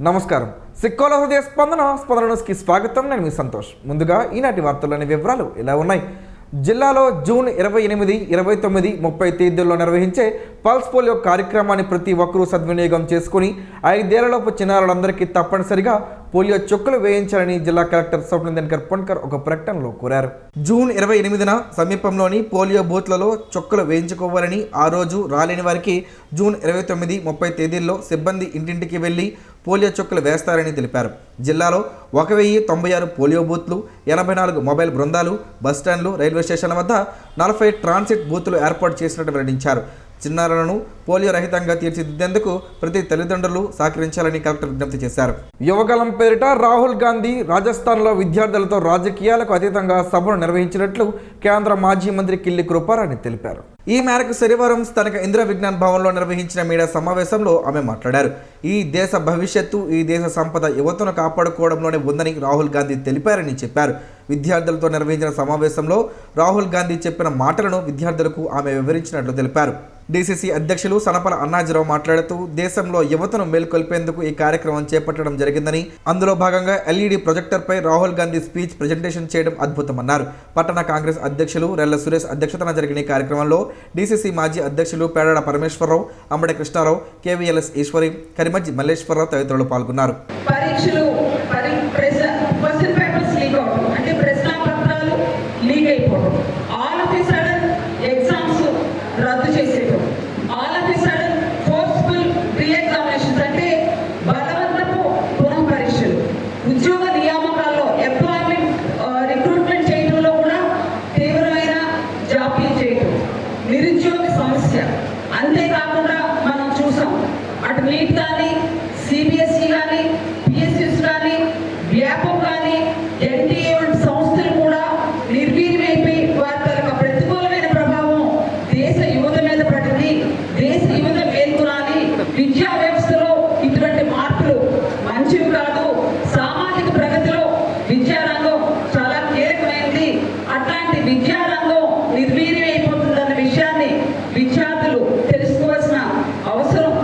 నమస్కారం. సిక్కోల హృదయ స్పందనకి స్వాగతం. నేను మీ సంతోష్. ముందుగా ఈనాటి వార్తల్లోని వివరాలు ఇలా ఉన్నాయి. జిల్లాలో జూన్ 28, 29, 30 తేదీల్లో నిర్వహించే పల్స్ పోలియో కార్యక్రమాన్ని ప్రతి ఒక్కరూ సద్వినియోగం చేసుకుని 5 ఏళ్లలోపు చిన్నారులందరికీ తప్పనిసరిగా పోలియో చుక్కలు వేయించాలని జిల్లా కలెక్టర్ సౌప్రదింకర్ పొన్కర్ ఒక ప్రకటనలో కోరారు. జూన్ 28న సమీపంలోని పోలియో బూత్లలో చుక్కలు వేయించుకోవాలని, ఆ రోజు రాలేని వారికి జూన్ 29, 30 తేదీల్లో సిబ్బంది ఇంటింటికి వెళ్లి పోలియో చుక్కలు వేస్తారని తెలిపారు. జిల్లాలో 1096 పోలియో బూత్లు, 84 మొబైల్ బృందాలు, బస్టాండ్లు, రైల్వే స్టేషన్ల వద్ద 40 ట్రాన్సిట్ బూత్లు ఏర్పాటు చేసినట్టు వెల్లడించారు. చిన్నారులను పోలియో రహితంగా తీర్చిదిద్దేందుకు ప్రతి తల్లిదండ్రులు సహకరించాలని కలెక్టర్ విజ్ఞప్తి చేశారు. యువగలం పేరిట రాహుల్ గాంధీ రాజస్థాన్లో విద్యార్థులతో రాజకీయాలకు అతీతంగా సభను నిర్వహించినట్లు కేంద్ర మాజీ మంత్రి కిల్లి కృపారాణి తెలిపారు. ఈ మేరకు శనివారం స్థానిక ఇందిరా విజ్ఞాన్ భవన్లో నిర్వహించిన మీడియా సమావేశంలో ఆమె మాట్లాడారు. ఈ దేశ భవిష్యత్తు, ఈ దేశ సంపద యువతను కాపాడుకోవడంలోనే ఉందని రాహుల్ గాంధీ తెలిపారని చెప్పారు. విద్యార్థులతో నిర్వహించిన సమావేశంలో రాహుల్ గాంధీ చెప్పిన మాటలను విద్యార్థులకు ఆమె వివరించినట్లు తెలిపారు. డీసీసీ అధ్యక్షులు సనపల అన్నాజీరావు మాట్లాడుతూ దేశంలో యువతను మేల్కొల్పేందుకు ఈ కార్యక్రమం చేపట్టడం జరిగిందని, అందులో భాగంగా ఎల్ఈడి ప్రొజెక్టర్పై రాహుల్ గాంధీ స్పీచ్ ప్రజెంటేషన్ చేయడం అద్భుతమన్నారు. పట్టణ కాంగ్రెస్ అధ్యక్షులు రెల్ల సురేష్ అధ్యక్షతన జరిగిన ఈ కార్యక్రమంలో డీసీసీ మాజీ అధ్యక్షులు పేడాడ పరమేశ్వరరావు, అంబడి కృష్ణారావు, కేవీఎల్ఎస్ ఈశ్వరి, కరిమజ్జి మల్లేశ్వరరావు తదితరులు పాల్గొన్నారు. అంతేకాకుండా మనం చూసాం, అటు నీట్ కానీ, సిబిఎస్ఈ కానీ, పిఎస్యూస్ కానీ, వ్యాపం కానీ, ఎన్టీఏ వంటి సంస్థలు కూడా నిర్వీర్యమైపోయి వారి తరగ ప్రతికూలమైన ప్రభావం దేశ యువత మీద పడింది. దేశ యువత మేల్కొనాలి. విద్యా వ్యవస్థలో ఇటువంటి మార్పులు మంచివి కాదు. సామాజిక ప్రగతిలో విద్యారంగం చాలా కీలకమైనది. అట్లాంటి విద్యారంగం నిర్వీర్యమైపోతుందన్న విషయాన్ని విద్యార్థులు తెలుసుకోవాల్సిన అవసరం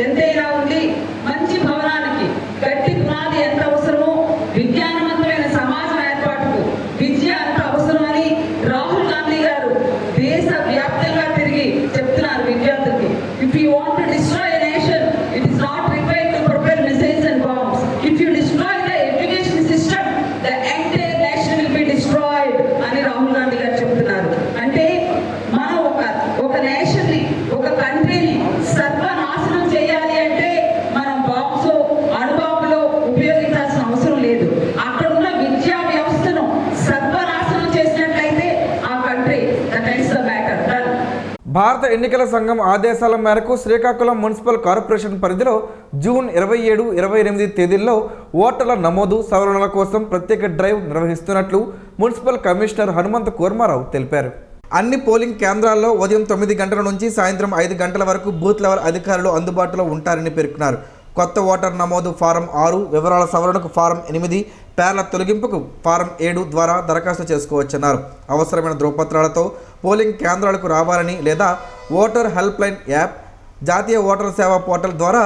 ఎంతైనా ఉంది. మంచి భవనానికి గట్టి పునాది ఎంత అవసరమో విజ్ఞానవంతమైన సమాజం ఏర్పాటుకు విద్య ఎంత అవసరమని రాహుల్ గాంధీ గారు దేశ వ్యాప్తంగా తిరిగి చెప్తున్నారు విద్యార్థులకి. If you want to destroy a nation, it is not required to prepare missiles and bombs. If you destroy the education system, the entire nation will be destroyed అని రాహుల్ గాంధీ గారు చెప్తున్నారు. అంటే మనం ఒక నేషన్ ని, ఒక కంట్రీని సర్వనాశనం చేయాలి అంటే మనం బాంబ్స్, అణుబాంబులో ఉపయోగించాల్సిన అవసరం లేదు. అక్కడ ఉన్న విద్యా వ్యవస్థను సర్వనాశనం చేసినట్లయితే ఆ country, that is the matter done. భారత ఎన్నికల సంఘం ఆదేశాల మేరకు శ్రీకాకుళం మున్సిపల్ కార్పొరేషన్ పరిధిలో జూన్ 27, 28 తేదీల్లో ఓటర్ల నమోదు, సవరణల కోసం ప్రత్యేక డ్రైవ్ నిర్వహిస్తున్నట్లు మున్సిపల్ కమిషనర్ హనుమంత్ కూర్మారావు తెలిపారు. అన్ని పోలింగ్ కేంద్రాల్లో ఉదయం 9 గంటల నుంచి సాయంత్రం 5 గంటల వరకు బూత్ లెవెల్ అధికారులు అందుబాటులో ఉంటారని పేర్కొన్నారు. కొత్త ఓటర్ నమోదు ఫారం 6, వివరాల సవరణకు ఫారం 8, పేర్ల తొలగింపుకు ఫారం 7 ద్వారా దరఖాస్తు చేసుకోవచ్చన్నారు. అవసరమైన ధృవపత్రాలతో పోలింగ్ కేంద్రాలకు రావాలని, లేదా ఓటర్ హెల్ప్ లైన్ యాప్, జాతీయ ఓటర్ సేవా పోర్టల్ ద్వారా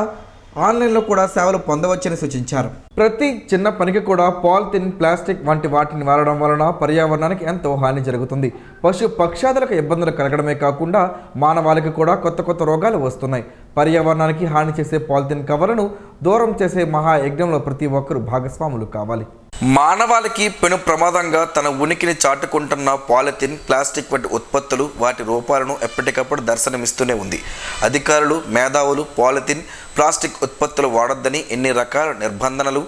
ఆన్లైన్లో కూడా సేవలు పొందవచ్చని సూచించారు. ప్రతి చిన్న పనికి కూడా పాలిథిన్, ప్లాస్టిక్ వంటి వాటిని వాడడం వలన పర్యావరణానికి ఎంతో హాని జరుగుతుంది. పశు పక్షాదులకు ఇబ్బందులు కలగడమే కాకుండా మానవాళికి కూడా కొత్త రోగాలు వస్తున్నాయి. పర్యావరణానికి హాని చేసే పాలిథిన్ కవర్లను దూరం చేసే మహాయజ్ఞంలో ప్రతి ఒక్కరూ భాగస్వాములు కావాలి. మానవాళికి పెను ప్రమాదంగా తన ఉనికిని చాటుకుంటున్న పాలిథిన్, ప్లాస్టిక్ వంటి ఉత్పత్తులు, వాటి రూపాలను ఎప్పటికప్పుడు దర్శనమిస్తూనే ఉంది. అధికారులు, మేధావులు పాలిథిన్, ప్లాస్టిక్ ఉత్పత్తులు వాడొద్దని ఎన్ని రకాల నిర్బంధనలు,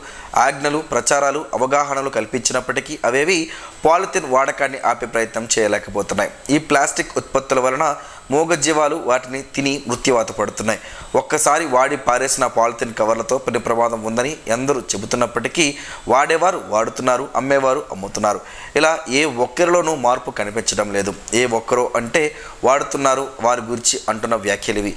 ఆజ్ఞలు, ప్రచారాలు, అవగాహనలు కల్పించినప్పటికీ అవేవి పాలిథిన్ వాడకాన్ని ఆపే ప్రయత్నం చేయలేకపోతున్నాయి. ఈ ప్లాస్టిక్ ఉత్పత్తుల వలన మూగజీవాలు వాటిని తిని మృత్యువాత పడుతున్నాయి. ఒక్కసారి వాడి పారేసిన పాలిథిన్ కవర్లతో పెను ప్రమాదం ఉందని ఎందరూ చెబుతున్నప్పటికీ వాడేవారు వాడుతున్నారు, అమ్మేవారు అమ్ముతున్నారు. ఇలా ఏ ఒక్కరిలోనూ మార్పు కనిపించడం లేదు. ఏ ఒక్కరో అంటే వాడుతున్నారు వారి గురించి అంటున్న వ్యాఖ్యలు ఇవి.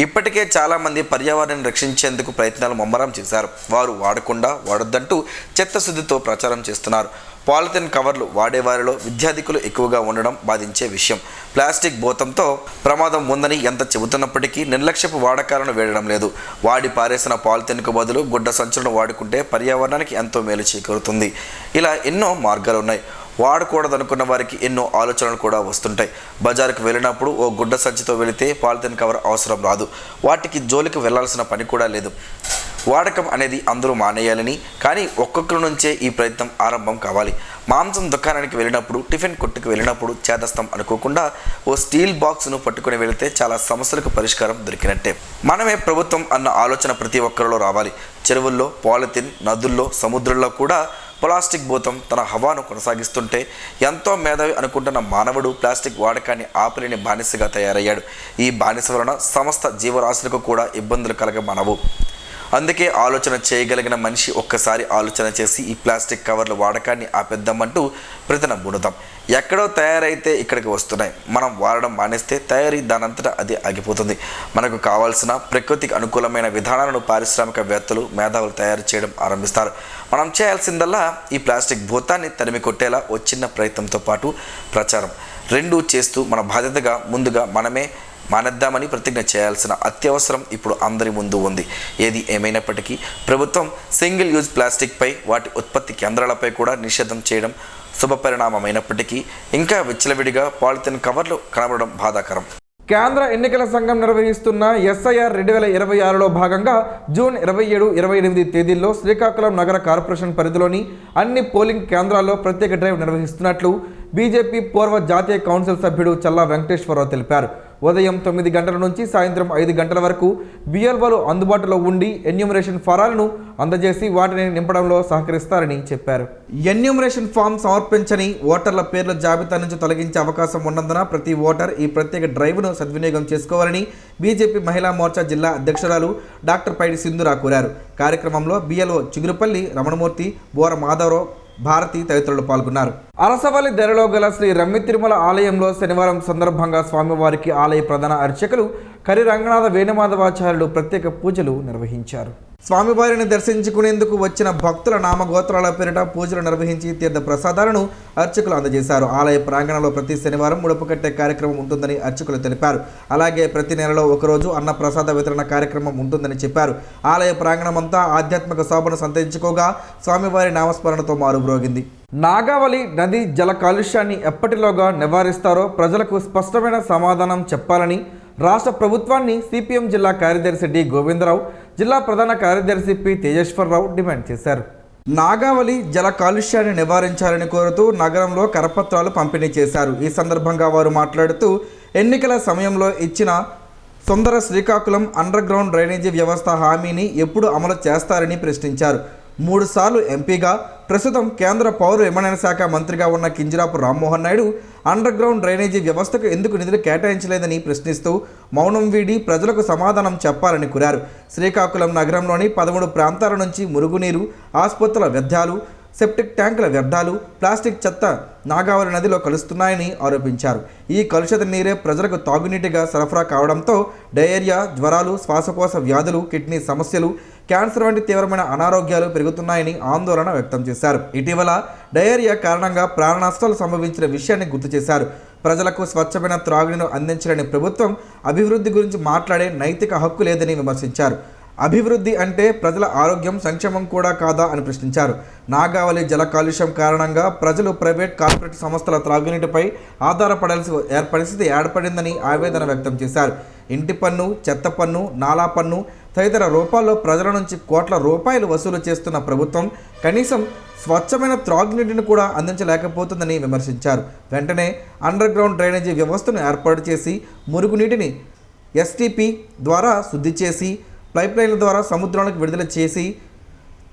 ఇప్పటికే చాలామంది పర్యావరణాన్ని రక్షించేందుకు ప్రయత్నాలు ముమ్మరం చేశారు. వారు వాడకుండా వాడొద్దంటూ చిత్తశుద్ధితో ప్రచారం చేస్తున్నారు. పాలిథిన్ కవర్లు వాడేవారిలో విద్యార్థికులు ఎక్కువగా ఉండడం బాధించే విషయం. ప్లాస్టిక్ భూతంతో ప్రమాదం ఉందని ఎంత చెబుతున్నప్పటికీ నిర్లక్ష్యపు వాడకాలను వేయడం లేదు. వాడి పారేసిన పాలిథిన్కు బదులు గుడ్డ సంచులను వాడుకుంటే పర్యావరణానికి ఎంతో మేలు చేకూరుతుంది. ఇలా ఎన్నో మార్గాలు ఉన్నాయి. వాడకూడదనుకున్న వారికి ఎన్నో ఆలోచనలు కూడా వస్తుంటాయి. బజారుకు వెళ్ళినప్పుడు ఓ గుడ్డ సంచితో వెళితే పాలిథిన్ కవర్ అవసరం రాదు. వాటికి జోలికి వెళ్లాల్సిన పని కూడా లేదు. వాడకం అనేది అందరూ మానేయాలని, కానీ ఒక్కొక్కరి నుంచే ఈ ప్రయత్నం ఆరంభం కావాలి. మాంసం దుకాణానికి వెళ్ళినప్పుడు, టిఫిన్ కొట్టుకు వెళ్ళినప్పుడు చేదస్తం అనుకోకుండా ఓ స్టీల్ బాక్స్ను పట్టుకుని వెళితే చాలా సమస్యలకు పరిష్కారం దొరికినట్టే. మనమే ప్రభుత్వం అన్న ఆలోచన ప్రతి ఒక్కరిలో రావాలి. చెరువుల్లో పాలిథిన్, నదుల్లో, సముద్రంలో కూడా ప్లాస్టిక్ భూతం తన హవాను కొనసాగిస్తుంటే ఎంతో మేధావి అనుకుంటున్న మానవుడు ప్లాస్టిక్ వాడకాన్ని ఆపలేని బానిసగా తయారయ్యాడు. ఈ బానిస వలన సమస్త జీవరాశులకు కూడా ఇబ్బందులు కలగమనవు. అందుకే ఆలోచన చేయగలిగిన మనిషి ఒక్కసారి ఆలోచన చేసి ఈ ప్లాస్టిక్ కవర్ల వాడకాన్ని ఆపేద్దామంటూ ప్రతినబూనుదాం. ఎక్కడో తయారైతే ఇక్కడికి వస్తున్నాయి. మనం వాడడం మానేస్తే తయారీ దానంతటా అది ఆగిపోతుంది. మనకు కావాల్సిన ప్రకృతికి అనుకూలమైన విధానాలను పారిశ్రామికవేత్తలు, మేధావులు తయారు చేయడం ఆరంభిస్తారు. మనం చేయాల్సిందల్లా ఈ ప్లాస్టిక్ భూతాన్ని తరిమి కొట్టేలా ఓ చిన్న ప్రయత్నంతో పాటు ప్రచారం రెండూ చేస్తూ మన బాధ్యతగా ముందుగా మనమే మానేద్దామని ప్రతిజ్ఞ చేయాల్సిన అత్యవసరం ఇప్పుడు అందరి ముందు ఉంది. ఏది ఏమైనప్పటికీ ప్రభుత్వం సింగిల్ యూజ్ ప్లాస్టిక్పై, వాటి ఉత్పత్తి కేంద్రాలపై కూడా నిషేధం చేయడం శుభపరిణామమైనప్పటికీ ఇంకా విచ్చలవిడిగా పాలిథిన్ కవర్లు కనబడడం బాధాకరం. కేంద్ర ఎన్నికల సంఘం నిర్వహిస్తున్న SIR 2026లో భాగంగా జూన్ 27, 28 తేదీల్లో శ్రీకాకుళం నగర కార్పొరేషన్ పరిధిలోని అన్ని పోలింగ్ కేంద్రాల్లో ప్రత్యేక డ్రైవ్ నిర్వహిస్తున్నట్లు బీజేపీ పూర్వ జాతీయ కౌన్సిల్ సభ్యుడు చల్లా వెంకటేశ్వరరావు తెలిపారు. ఉదయం 9 గంటల నుంచి సాయంత్రం 5 గంటల వరకు BLOలు అందుబాటులో ఉండి ఎన్యూమరేషన్ ఫారాలను అందజేసి వాటిని నింపడంలో సహకరిస్తారని చెప్పారు. ఎన్యూమరేషన్ ఫామ్ సమర్పించని ఓటర్ల పేర్ల జాబితా నుంచి తొలగించే అవకాశం ఉన్నందున ప్రతి ఓటర్ ఈ ప్రత్యేక డ్రైవ్ను సద్వినియోగం చేసుకోవాలని బీజేపీ మహిళా మోర్చా జిల్లా అధ్యక్షురాలు డాక్టర్ పైడి సింధూరా కోరారు. కార్యక్రమంలో BLO చిగురుపల్లి రమణమూర్తి, బోర మాధవరావు, భారతి తదితరులు పాల్గొన్నారు. అరసవల్లి ధరలో గల శ్రీ రమ్మి తిరుమల ఆలయంలో శనివారం సందర్భంగా స్వామివారికి ఆలయ ప్రధాన అర్చకులు కరి రంగనాథ వేణుమాధవాచార్యులు ప్రత్యేక పూజలు నిర్వహించారు. స్వామివారిని దర్శించుకునేందుకు వచ్చిన భక్తుల నామగోత్రాల పేరిట పూజలు నిర్వహించి తీర్థ ప్రసాదాలను అర్చకులు అందజేశారు. ఆలయ ప్రాంగణంలో ప్రతి శనివారం ముడుపు కట్టే కార్యక్రమం ఉంటుందని అర్చకులు తెలిపారు. అలాగే ప్రతి నెలలో ఒకరోజు అన్న ప్రసాద వితరణ కార్యక్రమం ఉంటుందని చెప్పారు. ఆలయ ప్రాంగణమంతా ఆధ్యాత్మిక శోభను సంతరించుకోగా స్వామివారి నామస్మరణతో మారుమ్రోగింది. నాగావళి నది జల కాలుష్యాన్ని ఎప్పటిలోగా నివారిస్తారో ప్రజలకు స్పష్టమైన సమాధానం చెప్పాలని రాష్ట్ర ప్రభుత్వాన్ని సిపిఎం జిల్లా కార్యదర్శి డి గోవిందరావు, జిల్లా ప్రధాన కార్యదర్శి పి తేజేశ్వరరావు డిమాండ్ చేశారు. నాగావళి జల కాలుష్యాన్ని నివారించాలని కోరుతూ నగరంలో కరపత్రాలు పంపిణీ చేశారు. ఈ సందర్భంగా వారు మాట్లాడుతూ ఎన్నికల సమయంలో ఇచ్చిన సుందర శ్రీకాకుళం అండర్ గ్రౌండ్ డ్రైనేజీ వ్యవస్థ హామీని ఎప్పుడు అమలు చేస్తారని ప్రశ్నించారు. 3 సార్లు ఎంపీగా, ప్రస్తుతం కేంద్ర పౌర విమానయాన శాఖ మంత్రిగా ఉన్న Kinjarapu Rammohan Naidu under ground drainage వ్యవస్థకు ఎందుకు నిధులు కేటాయించలేదని ప్రశ్నిస్తూ మౌనం వీడి ప్రజలకు సమాధానం చెప్పాలని కోరారు. శ్రీకాకుళం నగరంలోని 13 ప్రాంతాల నుంచి మురుగునీరు, ఆసుపత్రుల వ్యర్థాలు, సెప్టిక్ ట్యాంకుల వ్యర్థాలు, ప్లాస్టిక్ చెత్త నాగావళి నదిలో కలుస్తున్నాయని ఆరోపించారు. ఈ కలుషిత నీరే ప్రజలకు తాగునీటిగా సరఫరా కావడంతో డయేరియా, జ్వరాలు, శ్వాసకోశ వ్యాధులు, కిడ్నీ సమస్యలు, క్యాన్సర్ వంటి తీవ్రమైన అనారోగ్యాలు పెరుగుతున్నాయని ఆందోళన వ్యక్తం చేశారు. ఇటీవల డయేరియా కారణంగా ప్రాణ నష్టాలు సంభవించిన విషయాన్ని గుర్తు చేశారు. ప్రజలకు స్వచ్ఛమైన త్రాగునీరు అందించాలని ప్రభుత్వం అభివృద్ధి గురించి మాట్లాడే నైతిక హక్కు లేదని విమర్శించారు. అభివృద్ధి అంటే ప్రజల ఆరోగ్యం, సంక్షేమం కూడా కాదా అని ప్రశ్నించారు. నాగావళి జల కాలుష్యం కారణంగా ప్రజలు ప్రైవేట్, కార్పొరేట్ సంస్థల త్రాగునీటిపై ఆధారపడాల్సి పరిస్థితి ఏర్పడిందని ఆవేదన వ్యక్తం చేశారు. ఇంటి పన్ను, చెత్త పన్ను, నాలా పన్ను తదితర రూపాల్లో ప్రజల నుంచి కోట్ల రూపాయలు వసూలు చేస్తున్న ప్రభుత్వం కనీసం స్వచ్ఛమైన త్రాగునీటిని కూడా అందించలేకపోతుందని విమర్శించారు. వెంటనే అండర్ గ్రౌండ్ డ్రైనేజీ వ్యవస్థను ఏర్పాటు చేసి మురుగునీటిని STP ద్వారా శుద్ధి చేసి పైప్లైన్ల ద్వారా సముద్రానికి విడుదల చేసి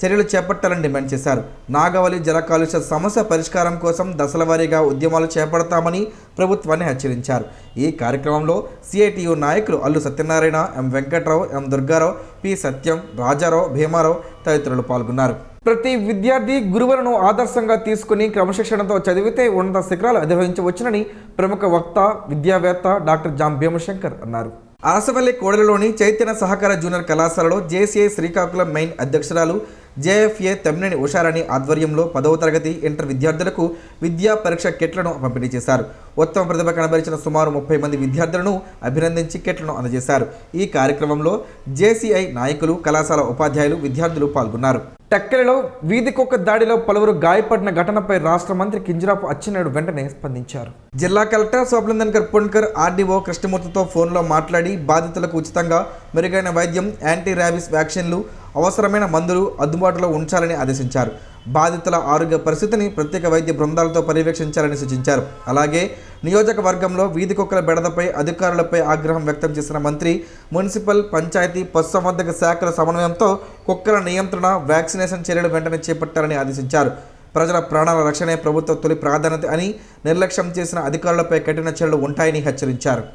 చర్యలు చేపట్టాలని డిమాండ్ చేశారు. నాగావళి జల కాలుష్య సమస్య పరిష్కారం కోసం దశలవారీగా ఉద్యమాలు చేపడతామని ప్రభుత్వాన్ని హెచ్చరించారు. ఈ కార్యక్రమంలో CITU నాయకులు Allu Satyanarayana, M Venkatrao, M Durgarao, P సత్యం, రాజారావు, భీమారావు తదితరులు పాల్గొన్నారు. ప్రతి విద్యార్థి గురువులను ఆదర్శంగా తీసుకుని క్రమశిక్షణతో చదివితే ఉన్నత శిఖరాలు అధిరోహించవచ్చునని ప్రముఖ వక్త, విద్యావేత్త డాక్టర్ జాం భీమశంకర్ అన్నారు. అరసవల్లి కోడలిలోని చైతన్య సహకార జూనియర్ కళాశాలలో JCI శ్రీకాకుళం మెయిన్ అధ్యక్షురాలు జేఎఫ్ఏ తమ్మినేని ఉషారాణి ఆధ్వర్యంలో 10వ తరగతి ఇంటర్ విద్యార్థులకు విద్యా పరీక్ష కిట్లను పంపిణీ చేశారు. ఉత్తమ ప్రతిభ కనబరిచిన సుమారు 30 మంది విద్యార్థులను అభినందించి కిట్లను అందజేశారు. ఈ కార్యక్రమంలో జేసీఐ నాయకులు, కళాశాల ఉపాధ్యాయులు, విద్యార్థులు పాల్గొన్నారు. టక్కెలలో వీధి కుక్క దాడిలో పలువురు గాయపడిన ఘటనపై రాష్ట్ర మంత్రి కింజరాపు అచ్చెన్నాయుడు వెంటనే స్పందించారు. జిల్లా కలెక్టర్ స్వప్నందన్ కర్పొన్కర్ ఆర్డీఓ కృష్ణమూర్తితో ఫోన్లో మాట్లాడి బాధితులకు ఉచితంగా మెరుగైన వైద్యం, యాంటీ ర్యాబిస్ వ్యాక్సిన్లు, అవసరమైన మందులు అందుబాటులో ఉంచాలని ఆదేశించారు. బాధితుల ఆరోగ్య పరిస్థితిని ప్రత్యేక వైద్య బృందాలతో పర్యవేక్షించాలని సూచించారు. అలాగే నియోజకవర్గంలో వీధి కుక్కల బెడదపై అధికారులపై ఆగ్రహం వ్యక్తం చేసిన మంత్రి మున్సిపల్, పంచాయతీ, పశుసంవర్ధక శాఖల సమన్వయంతో కుక్కల నియంత్రణ, వ్యాక్సినేషన్ చర్యలు వెంటనే చేపట్టాలని ఆదేశించారు. ప్రజల ప్రాణాల రక్షణే ప్రభుత్వ తొలి ప్రాధాన్యత అని, నిర్లక్ష్యం చేసిన అధికారులపై కఠిన చర్యలు ఉంటాయని హెచ్చరించారు.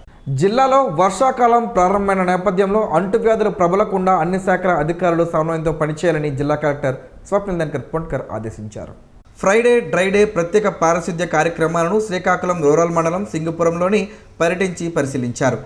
జిల్లాలో వర్షాకాలం ప్రారంభమైన నేపథ్యంలో అంటువ్యాధులు ప్రబలకుండా అన్ని శాఖల అధికారులు సమన్వయంతో పనిచేయాలని జిల్లా కలెక్టర్ స్వప్నందన్ కర్పొన్కర్ ఆదేశించారు. ఫ్రైడే డ్రైడే ప్రత్యేక పారిశుద్ధ్య కార్యక్రమాలను శ్రీకాకుళం రూరల్ మండలం సింగపురంలోని పర్యటించి పరిశీలించారు.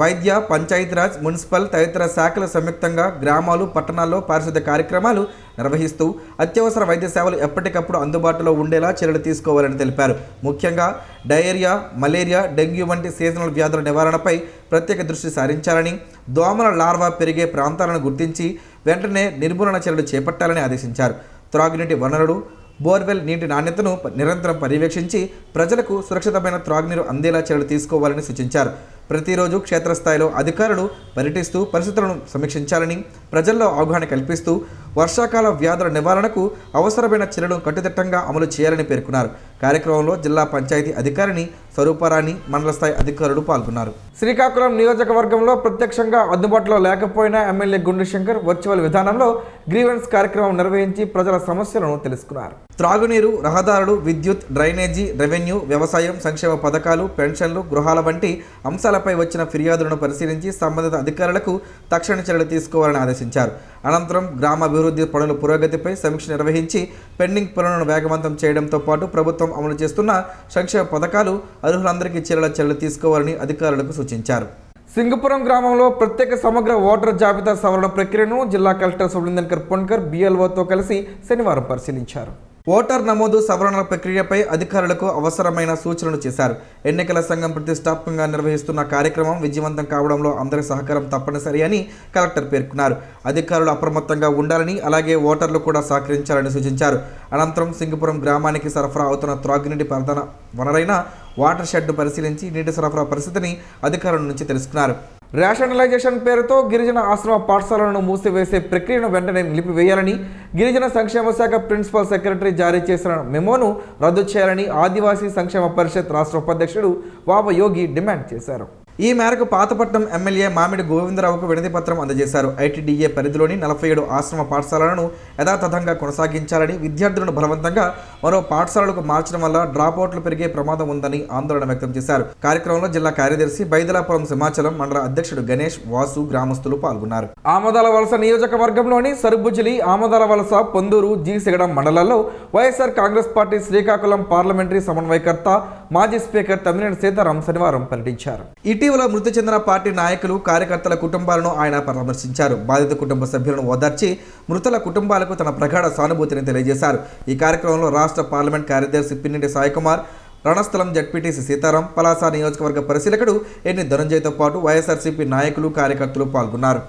వైద్య, పంచాయతీరాజ్, మున్సిపల్ తదితర శాఖలు సంయుక్తంగా గ్రామాలు, పట్టణాల్లో పారిశుద్ధ్య కార్యక్రమాలు నిర్వహిస్తూ అత్యవసర వైద్య సేవలు ఎప్పటికప్పుడు అందుబాటులో ఉండేలా చర్యలు తీసుకోవాలని తెలిపారు. ముఖ్యంగా డయేరియా, మలేరియా, డెంగ్యూ వంటి సీజనల్ వ్యాధుల నివారణపై ప్రత్యేక దృష్టి సారించాలని, దోమల లార్వా పెరిగే ప్రాంతాలను గుర్తించి వెంటనే నిర్మూలన చర్యలు చేపట్టాలని ఆదేశించారు. త్రాగునీటి వనరులు, బోర్వెల్ నీటి నాణ్యతను నిరంతరం పర్యవేక్షించి ప్రజలకు సురక్షితమైన త్రాగునీరు అందేలా చర్యలు తీసుకోవాలని సూచించారు. ప్రతిరోజు క్షేత్రస్థాయిలో అధికారులు పర్యటిస్తూ పరిస్థితులను సమీక్షించాలని, ప్రజల్లో అవగాహన కల్పిస్తూ వర్షాకాల వ్యాధుల నివారణకు అవసరమైన చర్యలను కట్టుదిట్టంగా అమలు చేయాలని పేర్కొన్నారు. కార్యక్రమంలో జిల్లా పంచాయతీ అధికారిని స్వరూపారాణి, మండల స్థాయి అధికారులు పాల్గొన్నారు. శ్రీకాకుళం నియోజకవర్గంలో ప్రత్యక్షంగా అందుబాటులో లేకపోయినా ఎమ్మెల్యే గుండు శంకర్ వర్చువల్ విధానంలో గ్రీవెన్స్ కార్యక్రమం నిర్వహించి ప్రజల సమస్యలను తెలుసుకున్నారు. త్రాగునీరు, రహదారులు, విద్యుత్, డ్రైనేజీ, రెవెన్యూ, వ్యవసాయం, సంక్షేమ పథకాలు, పెన్షన్లు, గృహాల వంటి అంశాలపై వచ్చిన ఫిర్యాదులను పరిశీలించి సంబంధిత అధికారులకు తక్షణ చర్యలు తీసుకోవాలని ఆదేశించారు. అనంతరం గ్రామాభివృద్ధి పనుల పురోగతిపై సమీక్ష నిర్వహించి పెండింగ్ పనులను వేగవంతం చేయడంతో పాటు ప్రభుత్వం అమలు చేస్తున్న సంక్షేమ పథకాలు అర్హులందరికీ చర్యలు తీసుకోవాలని అధికారులకు సూచించారు. సింగపురం గ్రామంలో ప్రత్యేక సమగ్ర ఓటర్ జాబితా సవరణ ప్రక్రియను జిల్లా కలెక్టర్ స్వప్నందన్ కర్పొన్కర్ BLOతో కలిసి శనివారం పరిశీలించారు. ఓటర్ నమోదు సవరణల ప్రక్రియపై అధికారులకు అవసరమైన సూచనలు చేశారు. ఎన్నికల సంఘం ప్రతిష్టాత్మకంగా నిర్వహిస్తున్న కార్యక్రమం విజయవంతం కావడంలో అందరి సహకారం తప్పనిసరి అని కలెక్టర్ పేర్కొన్నారు. అధికారులు అప్రమత్తంగా ఉండాలని, అలాగే ఓటర్లు కూడా సహకరించాలని సూచించారు. అనంతరం సింగపురం గ్రామానికి సరఫరా అవుతున్న త్రాగునీటి ప్రధాన వనరైన వాటర్ షెడ్ను పరిశీలించి నీటి సరఫరా పరిస్థితిని అధికారుల నుంచి తెలుసుకున్నారు. రేషనలైజేషన్ పేరుతో గిరిజన ఆశ్రమ పాఠశాలలను మూసివేసే ప్రక్రియను వెంటనే నిలిపివేయాలని, గిరిజన సంక్షేమ శాఖ ప్రిన్సిపల్ సెక్రటరీ జారీ చేసిన మెమోను రద్దు చేయాలని ఆదివాసీ సంక్షేమ పరిషత్ రాష్ట్ర ఉపాధ్యక్షుడు వావ యోగి డిమాండ్ చేశారు. ఈ మేరకు పాతపట్నం ఎమ్మెల్యే మామిడి గోవిందరావుకు వినతి పత్రం అందజేశారు. ఐటీడీఏ పరిధిలోని 47 ఆశ్రమ పాఠశాలలను యథాతథంగా కొనసాగించాలని, విద్యార్థులను బలవంతంగా మరో పాఠశాలలకు మార్చడం వల్ల డ్రాపౌట్లు పెరిగే ప్రమాదం ఉందని ఆందోళన వ్యక్తం చేశారు. కార్యక్రమంలో జిల్లా కార్యదర్శి బైదలాపురం సింహాచలం మండల అధ్యక్షుడు గణేష్, వాసు, గ్రామస్తులు పాల్గొన్నారు. ఆమదాల వలస నియోజకవర్గంలోని సరుబుజిలి, ఆమదాల వలస, పొందూరు, జీసిగడం మండలాల్లో వైఎస్ఆర్ కాంగ్రెస్ పార్టీ శ్రీకాకుళం పార్లమెంటరీ సమన్వయకర్త, మాజీ స్పీకర్ తమ్మినేని సీతారాం శనివారం పర్యటించారు. ఇటీవల మృతి చెందిన పార్టీ నాయకులు, కార్యకర్తల కుటుంబాలను ఆయన పరామర్శించారు. బాధిత కుటుంబ సభ్యులను ఓదార్చి మృతుల కుటుంబాలకు తన ప్రగాఢ సానుభూతిని తెలియజేశారు. ఈ కార్యక్రమంలో రాష్ట్ర పార్లమెంట్ కార్యదర్శి పిన్నిటి సాయికుమార్, రణస్థలం జడ్పీటీసీ సీతారాం, పలాస నియోజకవర్గ పరిశీలకుడు ఎన్ని ధనంజయ్తో పాటు వైఎస్ఆర్సీపీ నాయకులు, కార్యకర్తలు పాల్గొన్నారు.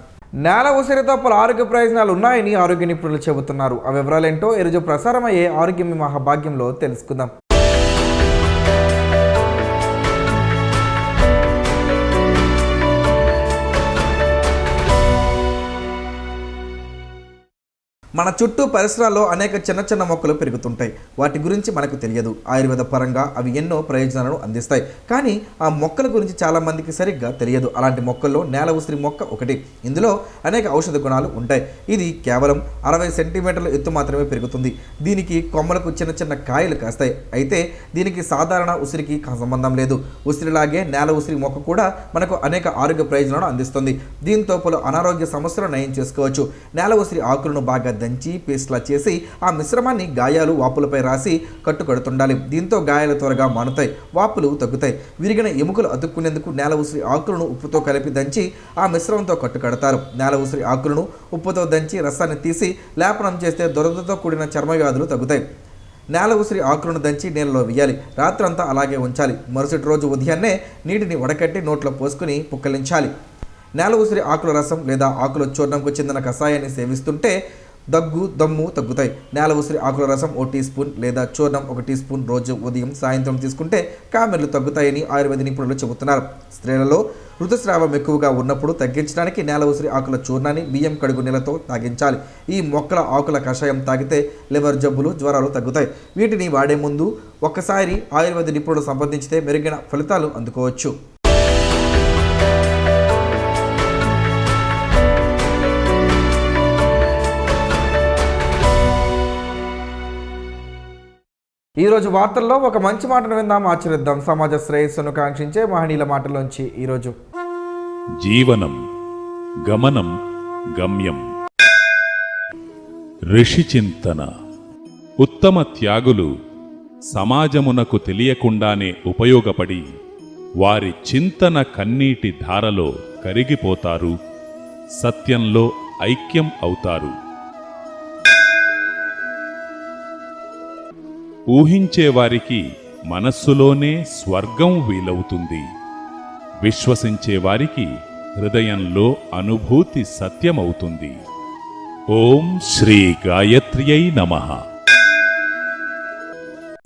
నేల ఉసిరితో పలు ఆరోగ్య ప్రయోజనాలు ఉన్నాయని ఆరోగ్య నిపుణులు చెబుతున్నారు. ఆ వివరాలేంటో ఈరోజు ప్రసారమయ్యే ఆరోగ్యం మీ మహాభాగ్యంలో తెలుసుకుందాం. మన చుట్టూ పరిసరాల్లో అనేక చిన్న చిన్న మొక్కలు పెరుగుతుంటాయి. వాటి గురించి మనకు తెలియదు. ఆయుర్వేద పరంగా అవి ఎన్నో ప్రయోజనాలను అందిస్తాయి. కానీ ఆ మొక్కల గురించి చాలామందికి సరిగ్గా తెలియదు. అలాంటి మొక్కల్లో నేల ఉసిరి మొక్క ఒకటి. ఇందులో అనేక ఔషధ గుణాలు ఉంటాయి. ఇది కేవలం 60 సెంటీమీటర్ల ఎత్తు మాత్రమే పెరుగుతుంది. దీనికి కొమ్మలకు చిన్న చిన్న కాయలు కాస్తాయి. అయితే దీనికి సాధారణ ఉసిరికి సంబంధం లేదు. ఉసిరిలాగే నేల ఉసిరి మొక్క కూడా మనకు అనేక ఆరోగ్య ప్రయోజనాలను అందిస్తుంది. దీంతో పలు అనారోగ్య సమస్యలు నయం చేసుకోవచ్చు. నేల ఉసిరి ఆకులను బాగా దంచి పేస్ట్లా చేసి ఆ మిశ్రమాన్ని గాయాలు వాపులపై రాసి కట్టుకడుతుండాలి. దీంతో గాయాలు త్వరగా మానుతాయి, వాపులు తగ్గుతాయి. విరిగిన ఎముకలు అతుక్కునేందుకు నేల ఉసిరి ఆకులను ఉప్పుతో కలిపి దంచి ఆ మిశ్రమంతో కట్టుకడతారు. నేల ఉసిరి ఆకులను ఉప్పుతో దంచి రసాన్ని తీసి లేపనం చేస్తే దురదతో కూడిన చర్మ వ్యాధులు తగ్గుతాయి. నేల ఉసిరి ఆకులను దంచి నీళ్ళలో వేయాలి. రాత్రంతా అలాగే ఉంచాలి. మరుసటి రోజు ఉదయాన్నే నీటిని వడకట్టి నోట్లో పోసుకుని పుక్కలించాలి. నేల ఉసిరి ఆకుల రసం లేదా ఆకుల చూర్ణంకు చెందిన కషాయాన్ని సేవిస్తుంటే దగ్గు దమ్ము తగ్గుతాయి. నేల ఉసిరి ఆకుల రసం 1 టీ స్పూన్ లేదా చూర్ణం 1 టీ స్పూన్ రోజు ఉదయం సాయంత్రం తీసుకుంటే కామెర్లు తగ్గుతాయని ఆయుర్వేద నిపుణులు చెబుతున్నారు. స్త్రీలలో ఋతుస్రావం ఎక్కువగా ఉన్నప్పుడు తగ్గించడానికి నేల ఉసిరి ఆకుల చూర్ణాన్ని బియ్యం కడుగు నీళ్ళతో తాగించాలి. ఈ మొక్కల ఆకుల కషాయం తాగితే లివర్ జబ్బులు, జ్వరాలు తగ్గుతాయి. వీటిని వాడే ముందు ఒక్కసారి ఆయుర్వేద నిపుణులు సంప్రదించితే మెరుగైన ఫలితాలు అందుకోవచ్చు. ఈరోజు వార్తల్లో ఒక మంచి మాటను విందాం, ఆచరిద్దాం. సమాజ శ్రేయస్సును కాంక్షించే మహనీయుల మాటల్లోంచి ఈరోజు. జీవనం గమనం గమ్యం. ఋషి చింతన. ఉత్తమ త్యాగులు సమాజమునకు తెలియకుండానే ఉపయోగపడి వారి చింతన కన్నీటి ధారలో కరిగిపోతారు, సత్యంలో ఐక్యం అవుతారు. ఊహించేవారికి మనస్సులోనే స్వర్గం వీలవుతుంది. విశ్వసించేవారికి హృదయంలో అనుభూతి సత్యమవుతుంది. ఓం శ్రీ గాయత్ర్యై నమః.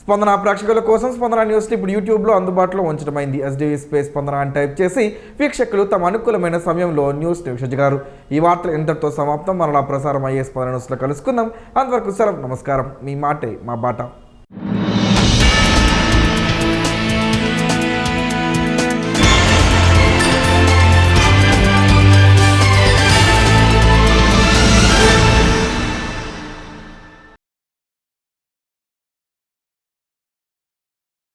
స్పందన ప్రేక్షకుల కోసం స్పందన న్యూస్ ఇప్పుడు యూట్యూబ్లో అందుబాటులో ఉంచడమైంది. SDV స్పేస్ స్పందన అని టైప్ చేసి వీక్షకులు తమ అనుకూలమైన సమయంలో న్యూస్ వీక్షించగలరు. ఈ వార్తలు ఇంతటితో సమాప్తం. మరలా ప్రసారం అయ్యే స్పందన న్యూస్లో కలుసుకుందాం. అంతవరకు సెలవు, నమస్కారం. మీ మాటే మా బాట.